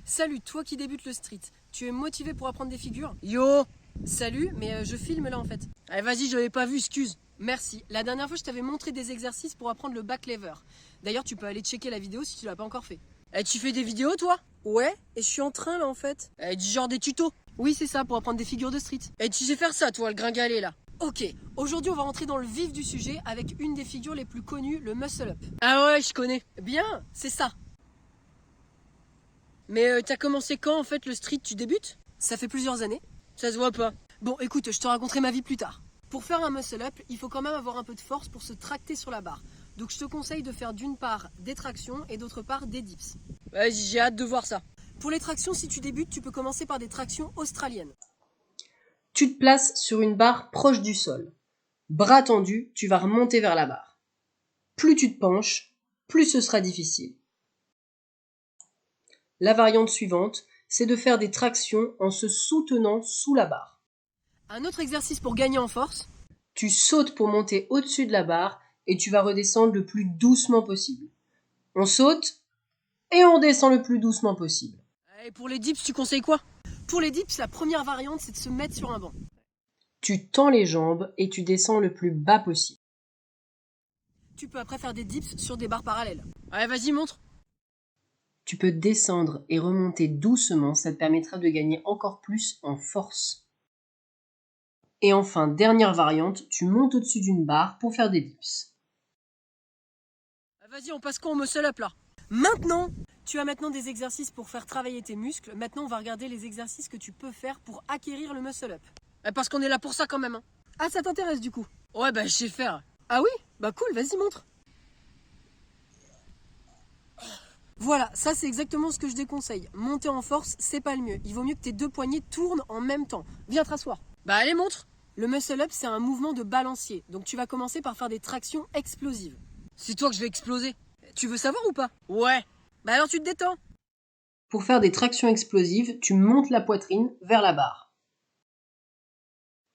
Salut, toi qui débutes le street, tu es motivé pour apprendre des figures? Yo! Salut, mais je filme là en fait. Allez, vas-y, je l'avais pas vu, excuse. Merci, la dernière fois je t'avais montré des exercices pour apprendre le back lever. D'ailleurs tu peux aller checker la vidéo si tu l'as pas encore fait. Eh, tu fais des vidéos, toi? Ouais, et je suis en train là en fait. Eh, du genre des tutos. Oui c'est ça, pour apprendre des figures de street. Eh, tu sais faire ça, toi, le gringalet, là. Ok, aujourd'hui on va rentrer dans le vif du sujet avec une des figures les plus connues, le muscle up. Ah ouais, je connais. Bien, c'est ça. Mais t'as commencé quand, en fait, le street, tu débutes? Ça fait plusieurs années. Ça se voit pas. Bon écoute, je te raconterai ma vie plus tard. Pour faire un muscle up, il faut quand même avoir un peu de force pour se tracter sur la barre. Donc je te conseille de faire d'une part des tractions et d'autre part des dips. Vas-y, j'ai hâte de voir ça. Pour les tractions, si tu débutes, tu peux commencer par des tractions australiennes. Tu te places sur une barre proche du sol. Bras tendus, tu vas remonter vers la barre. Plus tu te penches, plus ce sera difficile. La variante suivante, c'est de faire des tractions en se soutenant sous la barre. Un autre exercice pour gagner en force. Tu sautes pour monter au-dessus de la barre et tu vas redescendre le plus doucement possible. On saute et on descend le plus doucement possible. Et pour les dips, tu conseilles quoi? Pour les dips, la première variante, c'est de se mettre sur un banc. Tu tends les jambes et tu descends le plus bas possible. Tu peux après faire des dips sur des barres parallèles. Allez, vas-y, montre. Tu peux descendre et remonter doucement, ça te permettra de gagner encore plus en force. Et enfin, dernière variante, tu montes au-dessus d'une barre pour faire des dips. Vas-y, on passe quoi au muscle up, là? Maintenant, tu as maintenant des exercices pour faire travailler tes muscles. Maintenant, on va regarder les exercices que tu peux faire pour acquérir le muscle up. Parce qu'on est là pour ça, quand même, hein. Ah, ça t'intéresse du coup? Ouais, bah, je sais faire. Ah oui? Bah cool, vas-y montre. Voilà, ça c'est exactement ce que je déconseille. Monter en force, c'est pas le mieux. Il vaut mieux que tes deux poignets tournent en même temps. Viens te rasseoir. Bah, allez, montre. Le muscle up, c'est un mouvement de balancier. Donc tu vas commencer par faire des tractions explosives. C'est toi que je vais exploser. Tu veux savoir ou pas? Ouais. Bah alors tu te détends. Pour faire des tractions explosives, tu montes la poitrine vers la barre.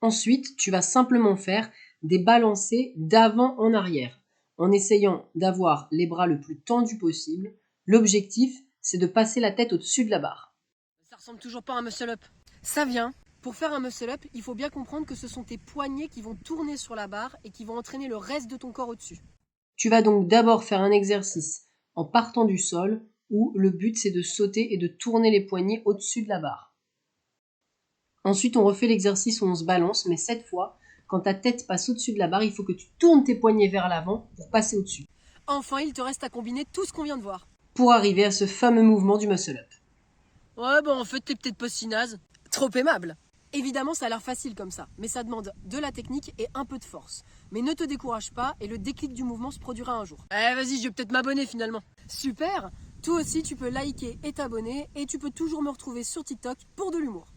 Ensuite, tu vas simplement faire des balancés d'avant en arrière, en essayant d'avoir les bras le plus tendus possible. L'objectif, c'est de passer la tête au-dessus de la barre. Ça ressemble toujours pas à un muscle up. Ça vient. Pour faire un muscle up, il faut bien comprendre que ce sont tes poignets qui vont tourner sur la barre et qui vont entraîner le reste de ton corps au-dessus. Tu vas donc d'abord faire un exercice en partant du sol, où le but c'est de sauter et de tourner les poignets au-dessus de la barre. Ensuite, on refait l'exercice où on se balance, mais cette fois, quand ta tête passe au-dessus de la barre, il faut que tu tournes tes poignets vers l'avant pour passer au-dessus, Enfin, il te reste à combiner tout ce qu'on vient de voir. pour arriver à ce fameux mouvement du muscle-up. Ouais, bah, en fait, t'es peut-être pas si naze. Trop aimable. Évidemment, ça a l'air facile comme ça, mais ça demande de la technique et un peu de force. Mais ne te décourage pas et le déclic du mouvement se produira un jour. Vas-y, je vais peut-être m'abonner finalement. Super! Toi aussi, tu peux liker et t'abonner et tu peux toujours me retrouver sur TikTok pour de l'humour.